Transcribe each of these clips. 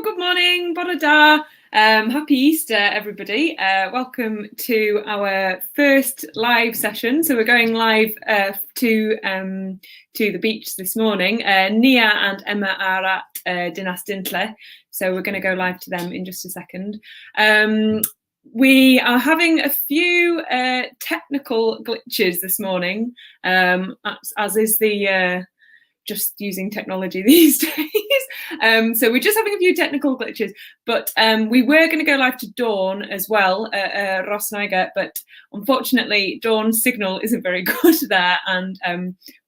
good morning, Bore da. Happy Easter, everybody. Welcome to our first live session. So we're going live to the beach this morning. Nia and Emma are at Dinas Dintle, so we're going to go live to them in just a second. We are having a few technical glitches this morning, as is the just using technology these days. So we're just having a few technical glitches, but we were going to go live to Dawn as well, Rosneiger, but unfortunately Dawn's signal isn't very good there, and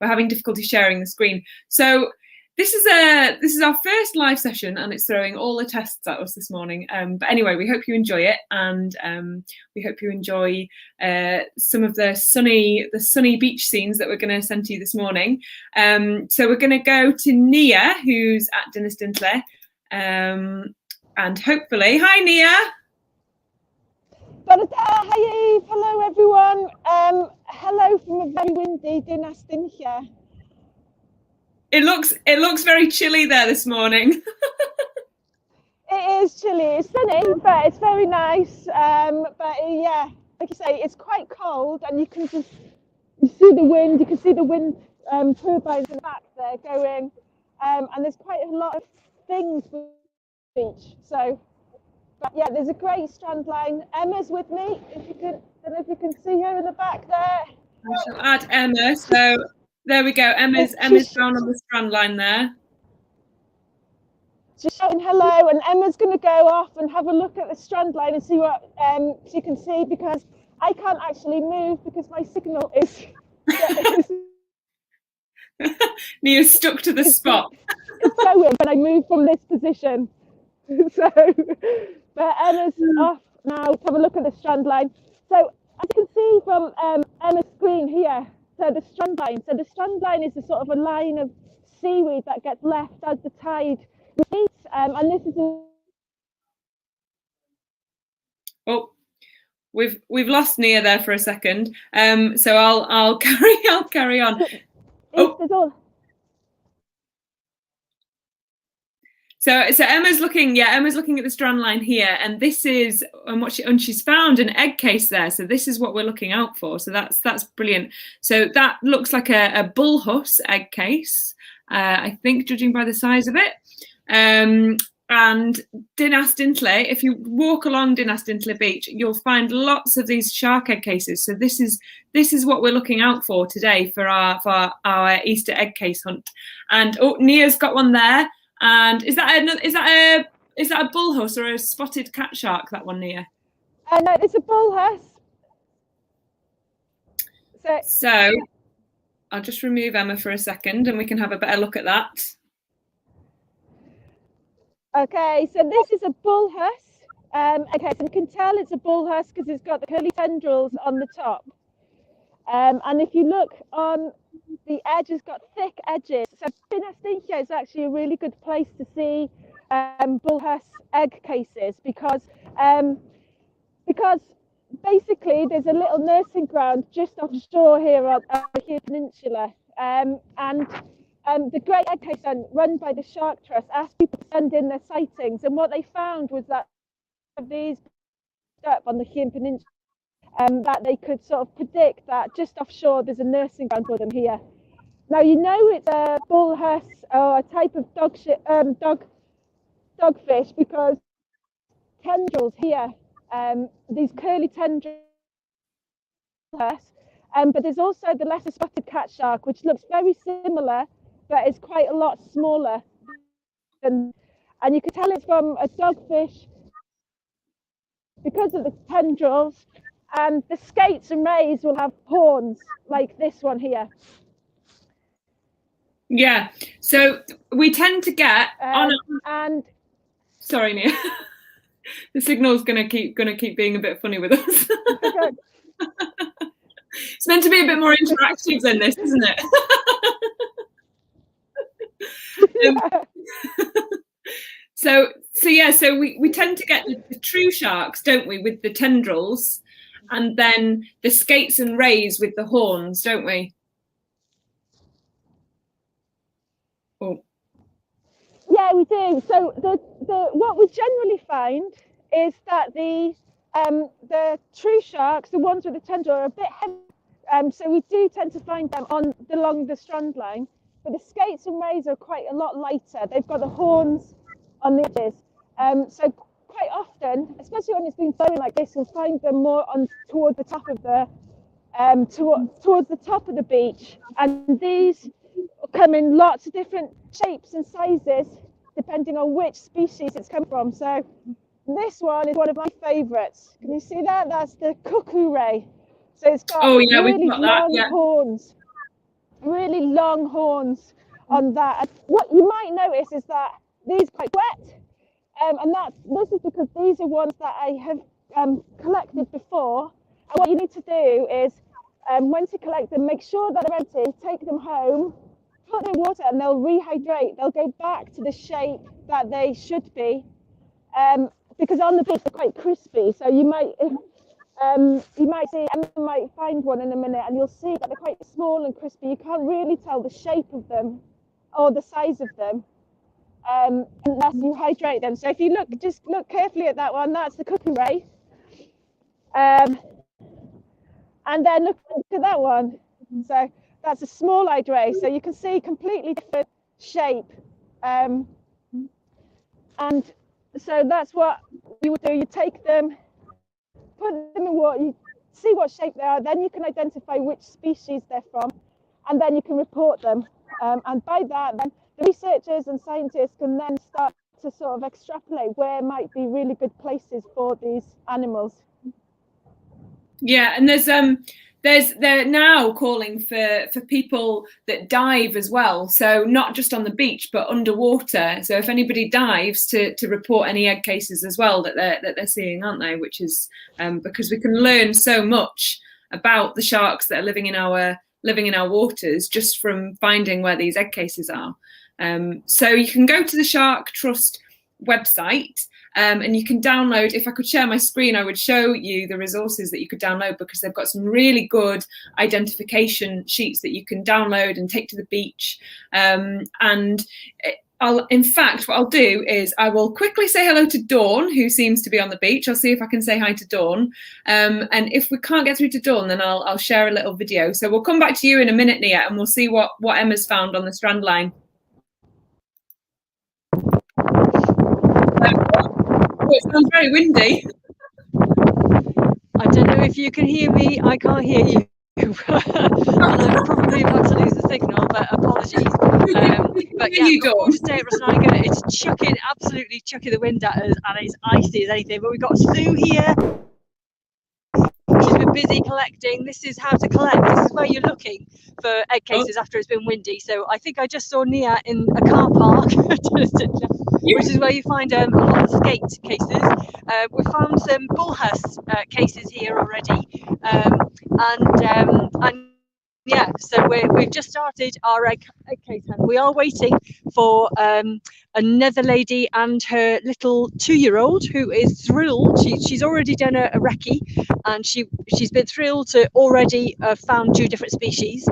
we're having difficulty sharing the screen. So this is our first live session, and it's throwing all the tests at us this morning. But anyway, we hope you enjoy it, and we hope you enjoy some of the sunny beach scenes that we're going to send to you this morning. So we're going to go to Nia, who's at Dinas Dintle, and hopefully, hi Nia. Hi, hello everyone. Hello from a very windy Dinas Dintle. It looks very chilly there this morning. It is chilly. It's sunny, but it's very nice. But yeah, like you say, it's quite cold, and you see the wind. You can see the wind turbines in the back there going, and there's quite a lot of things for the beach. So, but yeah, there's a great strand line. Emma's with me. If you can, I don't know if you can see her in the back there. I shall add Emma. So. There we go. Emma's down on the strand line there. She's shouting hello, and Emma's going to go off and have a look at the strand line and see what she can see, because I can't actually move because my signal is. Nia's stuck to the spot. It's so weird when I move from this position. So, but Emma's off now to have a look at the strand line. So as you can see from Emma's screen here. So the strand line is a sort of a line of seaweed that gets left as the tide recedes, and this is Oh, we've lost Nia there for a second. So I'll carry on. Oh. So Emma's looking at the strand line here, and this is and she's found an egg case there. So this is what we're looking out for. So that's brilliant. So that looks like a bullhuss egg case, I think, judging by the size of it. And Dinas Dintle, if you walk along Dinas Dintle beach, you'll find lots of these shark egg cases. So this is what we're looking out for today for our Easter egg case hunt. And Nia's got one there. And is that a bullhuss or a spotted cat shark? That one, Nia? No, it's a bullhuss. So I'll just remove Emma for a second, and we can have a better look at that. Okay, so this is a bullhuss. Okay, so you can tell it's a bullhuss because it's got the curly tendrils on the top. And if you look on the edge, has got thick edges. So Dinas Dintle is actually a really good place to see bullhuss egg cases because basically there's a little nursing ground just offshore here on the peninsula, and the Great Egg Case Hunt, run by the Shark Trust, asked people to send in their sightings, and what they found was that these up on the Hien Peninsula. That they could sort of predict that just offshore there's a nursing ground for them here. Now you know it's a bullhuss or a type of dogfish because tendrils here, these curly tendrils, but there's also the lesser spotted cat shark, which looks very similar, but it's quite a lot smaller. And you can tell it's from a dogfish because of the tendrils. And the skates and rays will have horns like this one here. Yeah, so we tend to get sorry, Nia. The signal's gonna keep being a bit funny with us. It's meant to be a bit more interactive than this, isn't it? So we tend to get the true sharks, don't we, with the tendrils, and then the skates and rays with the horns, don't we? Oh. Yeah, we do. So what we generally find is that the true sharks, the ones with the tundra, are a bit heavy. So we do tend to find them along the strand line. But the skates and rays are quite a lot lighter. They've got the horns on the edges. So quite often, especially when it's been flowing like this, you'll find them more towards the top of the towards the top of the beach. And these come in lots of different shapes and sizes depending on which species it's come from. So this one is one of my favourites. Can you see that? That's the cuckoo ray. So it's got really long horns, really long horns on that. And what you might notice is that these are quite wet, and this is because these are ones that I have collected before. And what you need to do is, once you collect them, make sure that they're empty, take them home, put them in water, and they'll rehydrate. They'll go back to the shape that they should be, because on the beach they're quite crispy. So you might see, Emma might find one in a minute, and you'll see that they're quite small and crispy. You can't really tell the shape of them or the size of them unless you hydrate them. So if you just look carefully at that one, that's the cuckoo ray. And then look at that one. So that's a small-eyed ray. So you can see completely different shape. And so that's what you would do. You take them, put them in water, you see what shape they are, then you can identify which species they're from, and then you can report them. And by that, then the researchers and scientists can then start to sort of extrapolate where might be really good places for these animals. Yeah, and they're now calling for people that dive as well. So not just on the beach, but underwater. So if anybody dives, to report any egg cases as well that they're seeing, aren't they? Which is because we can learn so much about the sharks that are living in our waters just from finding where these egg cases are. So you can go to the Shark Trust website. And you can download, if I could share my screen, I would show you the resources that you could download, because they've got some really good identification sheets that you can download and take to the beach. In fact, what I'll do is I will quickly say hello to Dawn, who seems to be on the beach. I'll see if I can say hi to Dawn. And if we can't get through to Dawn, then I'll share a little video. So we'll come back to you in a minute, Nia, and we'll see what Emma's found on the strand line. It sounds very windy. I don't know if you can hear me. I can't hear you. And I'm probably about to lose the signal, but apologies. But yeah, before to stay at Rosniga, it's absolutely chucking the wind at us, and it's icy as anything. But we've got Sue here. She's been busy collecting. This is how to collect. This is where you're looking for egg cases after it's been windy. So I think I just saw Nia in a car park, which is where you find a lot of skate cases. We found some bullhearse cases here already, and yeah, so we've just started our egg case hunt. We are waiting for another lady and her little 2-year-old who is thrilled. She's already done a recce, and she's been thrilled to already found 2 different species.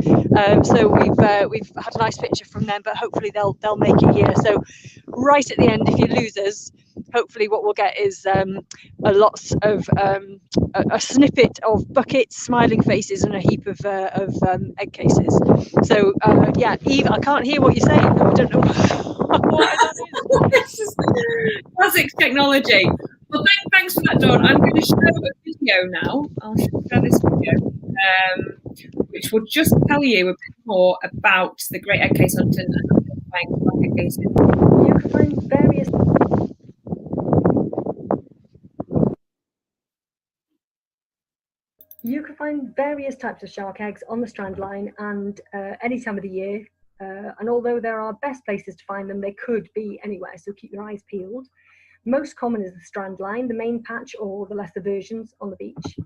So we've had a nice picture from them, but hopefully they'll make it here. So right at the end, if you lose us, hopefully what we'll get is a snippet of buckets, smiling faces, and a heap of egg cases. So yeah, Eve, I can't hear what you're saying. I don't know what that is. Classic technology. Well, thanks for that, Dawn. I'm going to show a video now. I'll share this video, which will just tell you a bit more about the great egg case hunt and identifying egg cases. You can find various. You can find various types of shark eggs on the strand line and any time of the year. And although there are best places to find them, they could be anywhere, so keep your eyes peeled. Most common is the strand line, the main patch, or the lesser versions on the beach.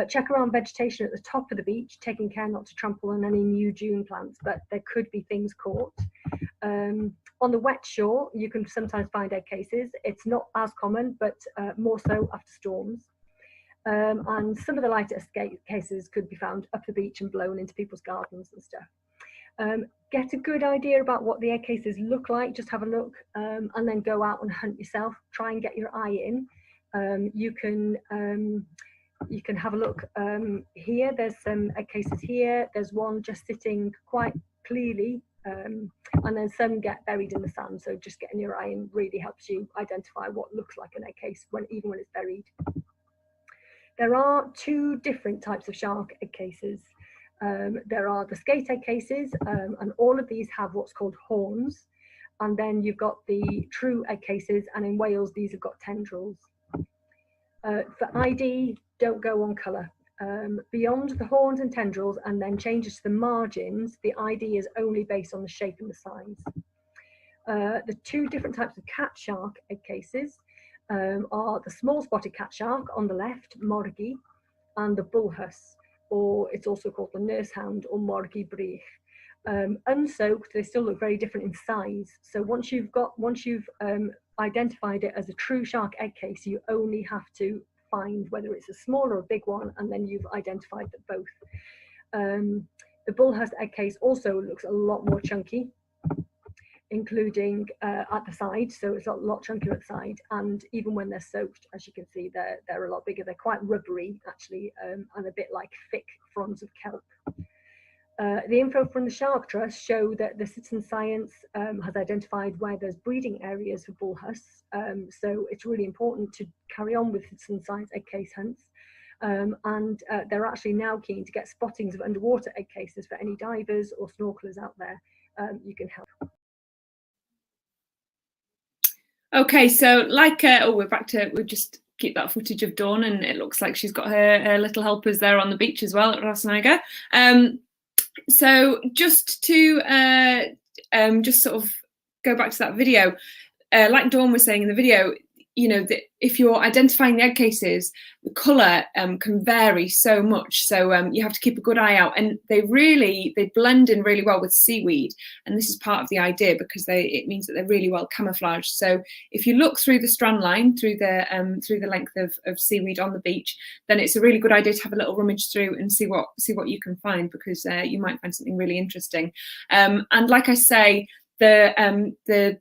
Check around vegetation at the top of the beach, taking care not to trample on any new dune plants, but there could be things caught. On the wet shore, you can sometimes find egg cases. It's not as common, but more so after storms. And some of the lighter cases could be found up the beach and blown into people's gardens and stuff. get a good idea about what the egg cases look like. Just have a look, and then go out and hunt yourself. Try and get your eye in. You can have a look here. There's some egg cases here. There's one just sitting quite clearly, and then some get buried in the sand. So just getting your eye in really helps you identify what looks like an egg case even when it's buried. There are two different types of shark egg cases. There are the skate egg cases, and all of these have what's called horns. And then you've got the true egg cases, and in Wales, these have got tendrils. For ID, don't go on colour. Beyond the horns and tendrils, and then changes to the margins, the ID is only based on the shape and the size. The two different types of cat shark egg cases are the small spotted cat shark on the left, morgi, and the bullhuss, or it's also called the nurse hound or morgi brych. Unsoaked, they still look very different in size. So once you've identified it as a true shark egg case, you only have to find whether it's a small or a big one, and then you've identified that both. The bullhuss egg case also looks a lot more chunky, including at the side, so it's a lot chunkier at the side, and even when they're soaked, as you can see, they're a lot bigger. They're quite rubbery actually, and a bit like thick fronds of kelp. The info from the Shark Trust show that the citizen science has identified where there's breeding areas for bullhuss, so it's really important to carry on with citizen science egg case hunts, and they're actually now keen to get spottings of underwater egg cases for any divers or snorkelers out there. You can help. Okay, so like, we're back to, we'll just keep that footage of Dawn, and it looks like she's got her little helpers there on the beach as well at Rasnaga. So just to just sort of go back to that video, like Dawn was saying in the video, you know, that if you're identifying the egg cases, the colour can vary so much. So you have to keep a good eye out, and they blend in really well with seaweed. And this is part of the idea, because it means that they're really well camouflaged. So if you look through the strand line, through the length of seaweed on the beach, then it's a really good idea to have a little rummage through and see what you can find, because you might find something really interesting. And like I say, the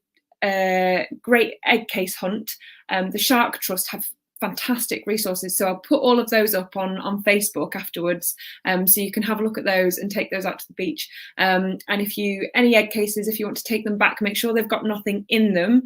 great egg case hunt, the Shark Trust have fantastic resources, so I'll put all of those up on Facebook afterwards, so you can have a look at those and take those out to the beach. And any egg cases, if you want to take them back, make sure they've got nothing in them,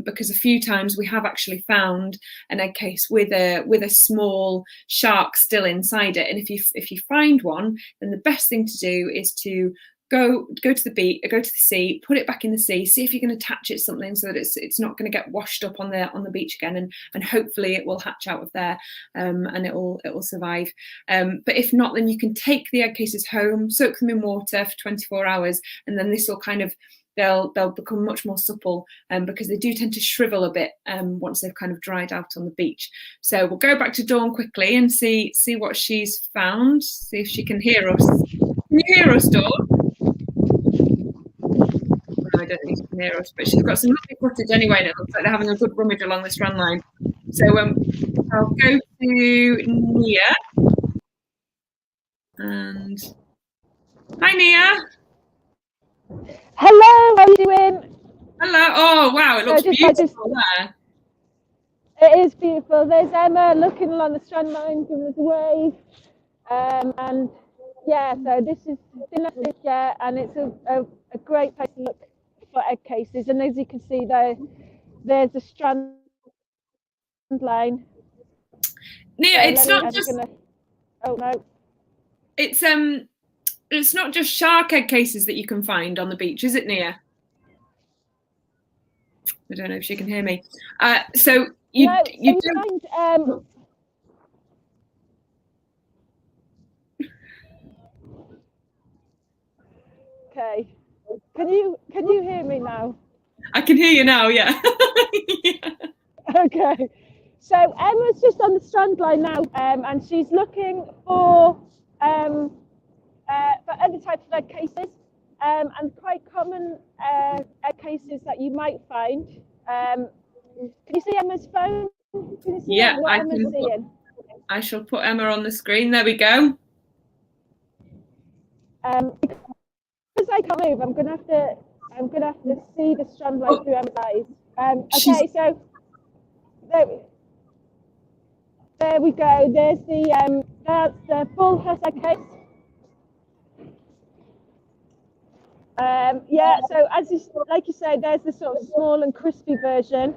because a few times we have actually found an egg case with a small shark still inside it, and if you find one, then the best thing to do is to go to the beach, go to the sea, put it back in the sea, see if you can attach it to something so that it's not going to get washed up on the beach again, and hopefully it will hatch out of there, and it will survive. But if not, then you can take the egg cases home, soak them in water for 24 hours, and then this will kind of, they'll become much more supple, because they do tend to shrivel a bit once they've kind of dried out on the beach. So we'll go back to Dawn quickly and see what she's found, see if she can hear us. Can you hear us, Dawn? I don't think she can hear us, but she's got some lovely footage anyway, and it looks like they're having a good rummage along the strand line. So I'll go to Nia. And hi, Nia. Hello, how are you doing? Hello. Oh wow, it looks beautiful there. It is beautiful. There's Emma looking along the strand line, giving us a wave. And yeah, so this is Finland, yeah, and it's a great place to look for egg cases. And as you can see, there's a strand line. Nia, So it's not just. Oh no. It's not just shark egg cases that you can find on the beach, is it, Nia? I don't know if she can hear me. So you don't. Find, okay. Can you hear me now? I can hear you now, yeah. Yeah. Okay. So Emma's just on the strand line now, and she's looking for other types of egg cases, and quite common egg cases that you might find. Can you see Emma's phone? Can you see what Emma's seeing? I shall put Emma on the screen. There we go. Because I can't move, I'm gonna have to see the strand line through Emma's eyes. Okay, so there we go. There's the that's the bullhead egg case. Yeah, so like you say, there's the sort of small and crispy version.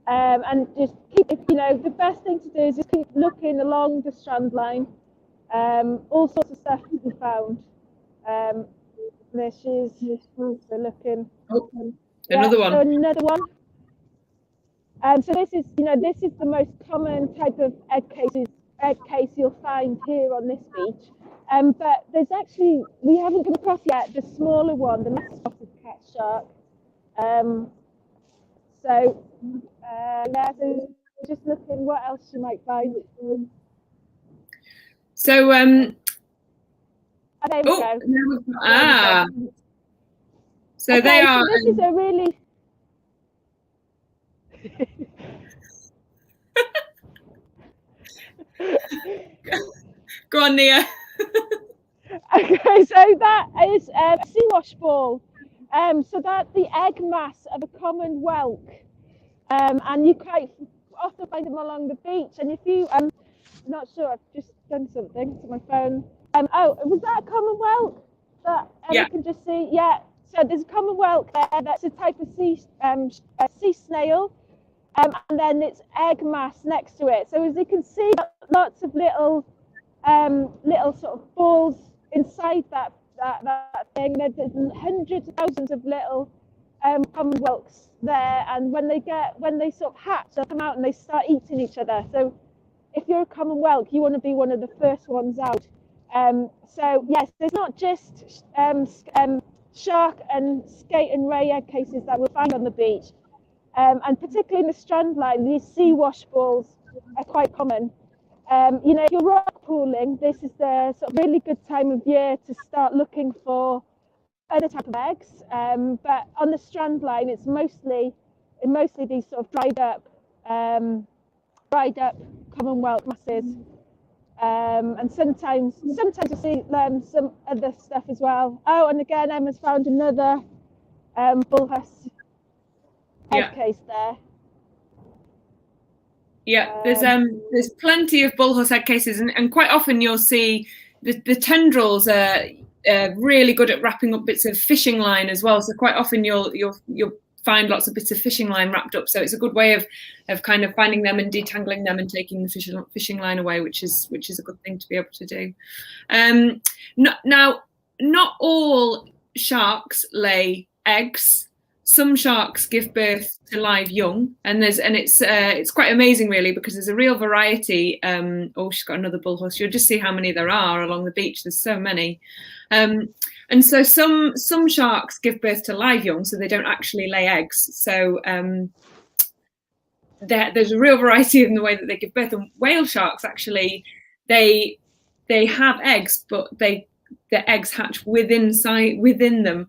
And just keep, the best thing to do is just keep looking along the strand line. All sorts of stuff to be found. There she is. So looking. Oh, another one. So another one. So this is the most common type of egg case you'll find here on this beach. But there's actually, we haven't come across yet the smaller one, the less spotted cat shark. So just looking what else you might find. So there we go. So okay, they are. So this is a really. Go on, Nia. Okay, so that is a sea wash ball. So that's the egg mass of a common whelk. And you quite often find them along the beach. And if you, I'm not sure, I've just done something to my phone. Oh, was that a common whelk? That you can just see? Yeah. So there's a common whelk there. That's a type of sea snail. And then it's egg mass next to it. So as you can see, lots of little sort of balls inside that thing. There's hundreds of thousands of little common whelks there, and when they sort of hatch, they'll come out and they start eating each other. So if you're a common whelk, you want to be one of the first ones out. So yes, there's not just shark and skate and ray egg cases that we'll find on the beach, and particularly in the strand line, these sea wash balls are quite common. If you're rock pooling, this is the sort of really good time of year to start looking for other type of eggs. But on the strand line, it's mostly these sort of dried up common whelk masses. And sometimes you see some other stuff as well. Oh, and again, Emma's found another bullhead egg case there. Yeah, there's plenty of bullhead egg cases, and quite often you'll see the tendrils are really good at wrapping up bits of fishing line as well. So quite often you'll find lots of bits of fishing line wrapped up. So it's a good way of kind of finding them and detangling them and taking the fishing line away, which is a good thing to be able to do. Now, not all sharks lay eggs. Some sharks give birth to live young, and it's quite amazing really, because there's a real variety. Oh, she's got another bullhorse. You'll just see how many there are along the beach. There's so many, and so some sharks give birth to live young, so they don't actually lay eggs. So there's a real variety in the way that they give birth. And whale sharks actually, they have eggs, but the eggs hatch within them.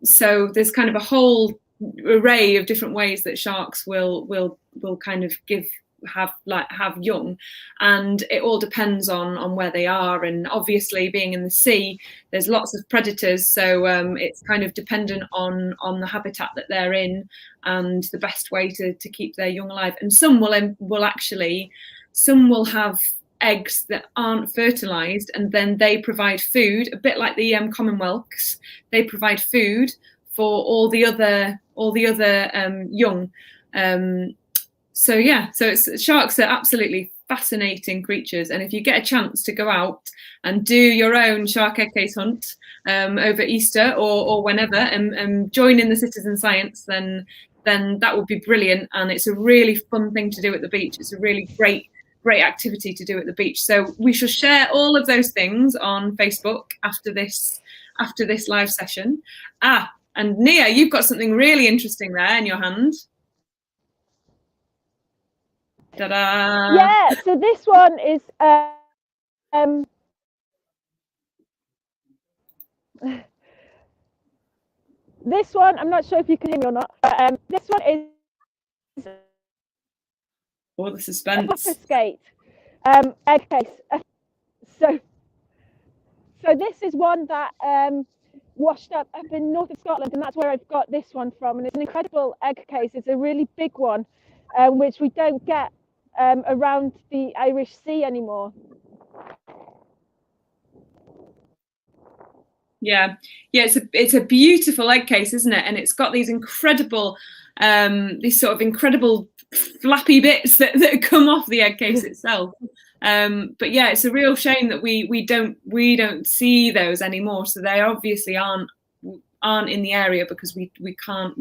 So there's kind of a whole array of different ways that sharks will kind of have young, and it all depends on where they are. And obviously, being in the sea, there's lots of predators, so it's kind of dependent on the habitat that they're in and the best way to keep their young alive. And some will have eggs that aren't fertilized, and then they provide food, a bit like the common whelks. They provide food for all the other young. So sharks are absolutely fascinating creatures, and if you get a chance to go out and do your own shark egg case hunt over Easter or whenever, and join in the citizen science, then that would be brilliant. And it's a really fun thing to do at the beach. It's a really great activity to do at the beach. So we shall share all of those things on Facebook after this live session. And Nia, you've got something really interesting there in your hand. Ta-da! Yeah, so this one is this one, I'm not sure if you can hear me or not, but this one is the suspense. A skate egg case. So this is one that washed up in north of Scotland, and that's where I've got this one from. And it's an incredible egg case. It's a really big one, which we don't get around the Irish Sea anymore. Yeah, it's a beautiful egg case, isn't it? And it's got these incredible, these sort of incredible flappy bits that come off the egg case itself. But yeah, it's a real shame that we don't see those anymore. So they obviously aren't in the area because we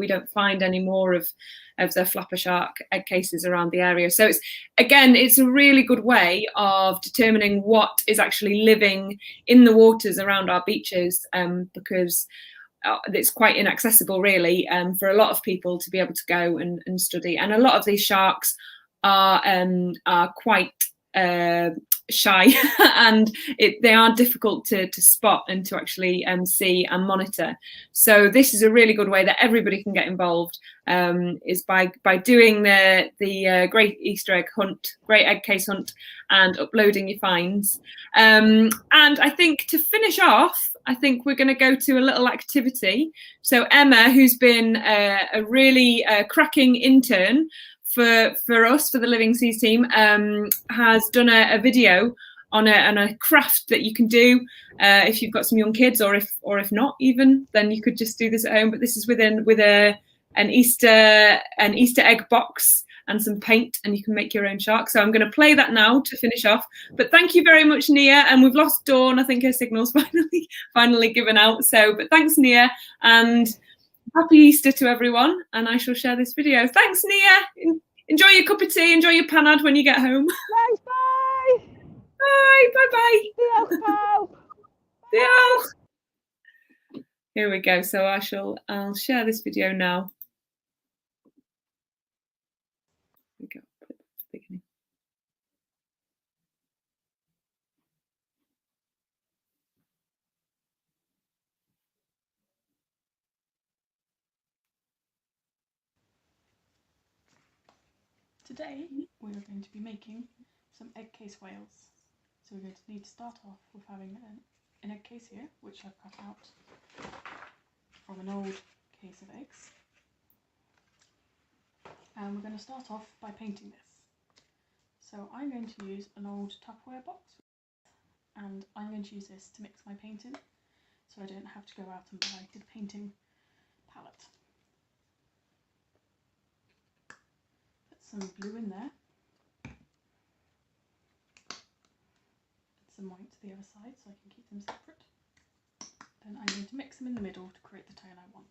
don't find any more of the flapper shark egg cases around the area. So it's a really good way of determining what is actually living in the waters around our beaches, because it's quite inaccessible really for a lot of people to be able to go and study. And a lot of these sharks are quite shy and they are difficult to spot and to actually see and monitor. So this is a really good way that everybody can get involved, is by doing the Great Easter Egg Hunt, Great Egg Case Hunt, and uploading your finds. And I think to finish off, I think we're going to go to a little activity. So Emma, who's been a really cracking intern for us, for the Living Seas team, has done a video on a craft that you can do if you've got some young kids, or if not even, then you could just do this at home. But this is with an Easter egg box and some paint, and you can make your own shark. So I'm going to play that now to finish off. But thank you very much, Nia. And we've lost Dawn. I think her signal's finally given out. So, but thanks, Nia, and happy Easter to everyone. And I shall share this video. Thanks, Nia. Enjoy your cup of tea. Enjoy your panad when you get home. Thanks, bye. Bye. Bye. Diolch, Diolch. Here we go. So I'll share this video now. Here we go. Put it back to the beginning. Today we are going to be making some egg case whales. So we're going to need to start off with having an egg case here, which I've cut out from an old case of eggs. And we're going to start off by painting this. So I'm going to use an old Tupperware box, and I'm going to use this to mix my paint in, so I don't have to go out and buy the painting palette. Some blue in there, add some white to the other side so I can keep them separate. Then I'm going to mix them in the middle to create the tone I want.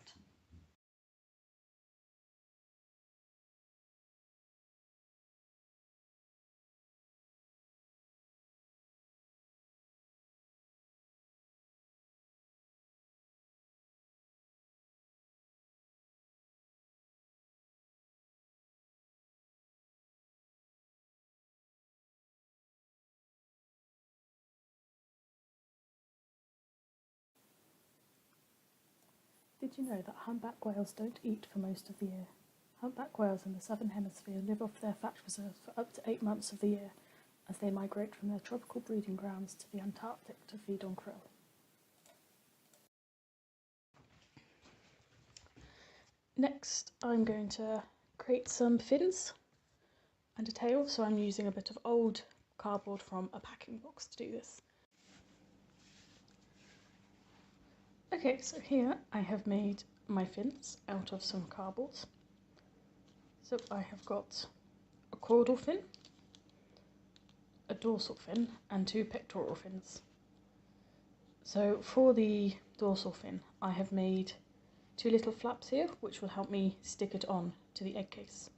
Did you know that humpback whales don't eat for most of the year? Humpback whales in the southern hemisphere live off their fat reserves for up to 8 months of the year, as they migrate from their tropical breeding grounds to the Antarctic to feed on krill. Next, I'm going to create some fins and a tail, so I'm using a bit of old cardboard from a packing box to do this. Okay, so here I have made my fins out of some cardboard. So I have got a caudal fin, a dorsal fin, and 2 pectoral fins. So for the dorsal fin, I have made 2 little flaps here, which will help me stick it on to the egg case.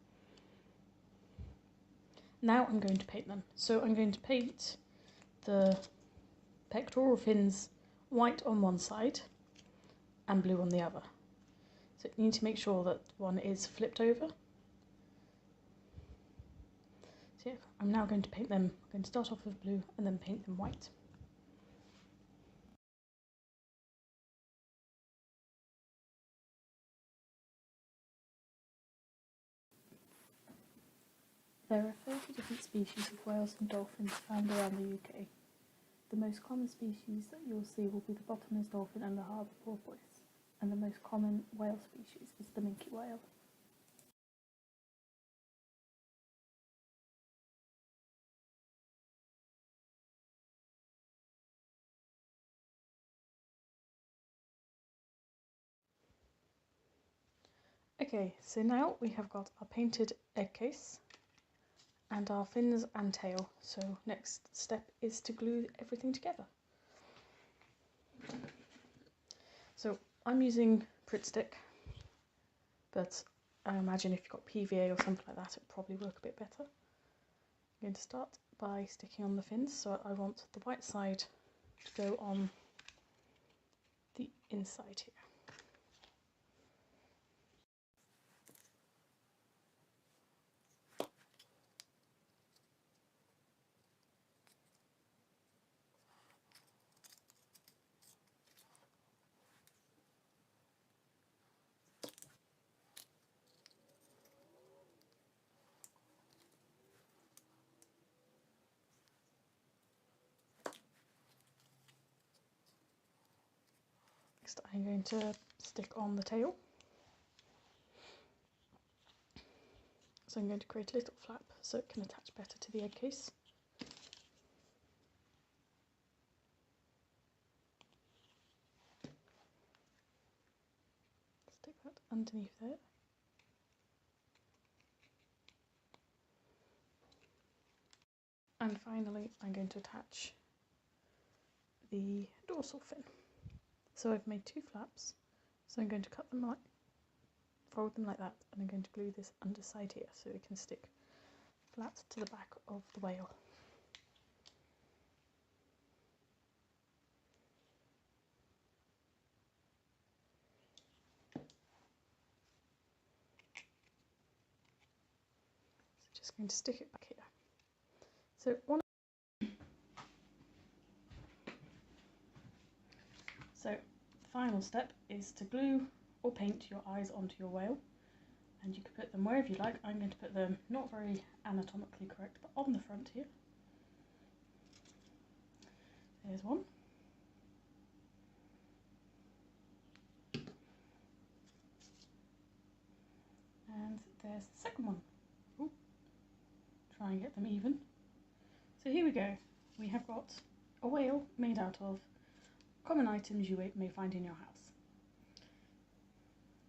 Now I'm going to paint them. So I'm going to paint the pectoral fins white on one side and blue on the other. So you need to make sure that one is flipped over. So yeah, I'm now going to paint them. I'm going to start off with blue and then paint them white. There are 30 different species of whales and dolphins found around the UK. the most common species that you'll see will be the bottlenose dolphin and the harbour porpoise, and the most common whale species is the minke whale. Okay, so now we have got our painted egg case and our fins and tail. So next step is to glue everything together. So I'm using Pritt stick, but I imagine if you've got PVA or something like that, it'll probably work a bit better. I'm going to start by sticking on the fins, so I want the white side to go on the inside here. Next I'm going to stick on the tail. So I'm going to create a little flap so it can attach better to the egg case. Stick that underneath there. And finally I'm going to attach the dorsal fin. So I've made two flaps, so I'm going to cut them like, fold them like that, and I'm going to glue this underside here so it can stick flat to the back of the whale. So just going to stick it back here. So the final step is to glue or paint your eyes onto your whale, and you can put them wherever you like. I'm going to put them not very anatomically correct, but on the front here. There's one. And there's the second one. Ooh. Try and get them even. So here we go. We have got a whale made out of common items you may find in your house.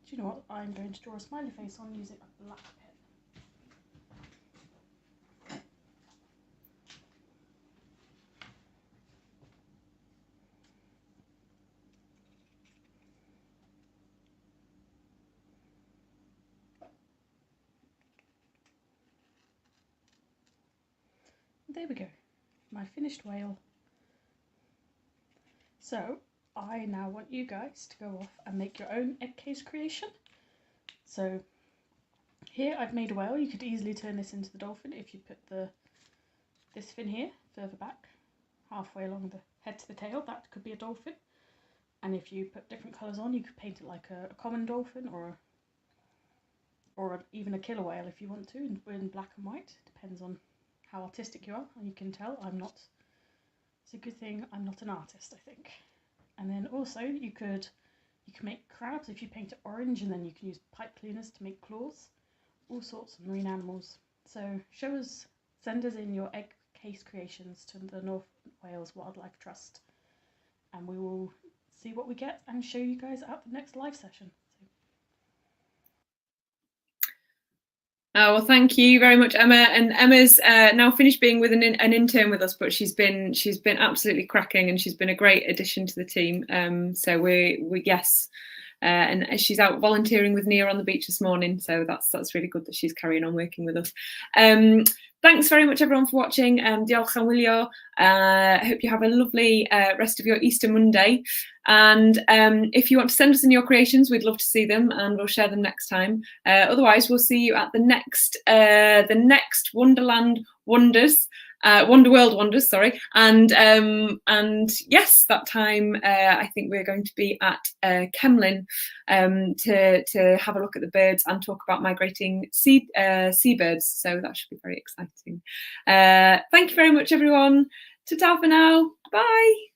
Do you know what? I'm going to draw a smiley face on using a black pen. There we go, my finished whale. So I now want you guys to go off and make your own egg case creation. So here I've made a whale. You could easily turn this into the dolphin if you put this fin here further back, halfway along the head to the tail. That could be a dolphin. And if you put different colours on, you could paint it like a common dolphin or even a killer whale if you want to, in black and white. Depends on how artistic you are. And you can tell I'm not. It's a good thing I'm not an artist, I think. And then also you can make crabs if you paint it orange, and then you can use pipe cleaners to make claws. All sorts of marine animals. So send us in your egg case creations to the North Wales Wildlife Trust, and we will see what we get and show you guys at the next live session. Oh, well, thank you very much, Emma. And Emma's now finished being with an intern with us, but she's been absolutely cracking, and she's been a great addition to the team. So we yes, and she's out volunteering with Nia on the beach this morning. So that's really good that she's carrying on working with us. Thanks very much, everyone, for watching. Diolch am wylio. Hope you have a lovely rest of your Easter Monday. And if you want to send us in your creations, we'd love to see them, and we'll share them next time. Otherwise, we'll see you at the next Wonderland Wonders. Wonderworld Wonders, sorry, and yes, that time I think we're going to be at Kemlyn to have a look at the birds and talk about migrating seabirds. So that should be very exciting. Thank you very much, everyone. Ta-ta for now. Bye.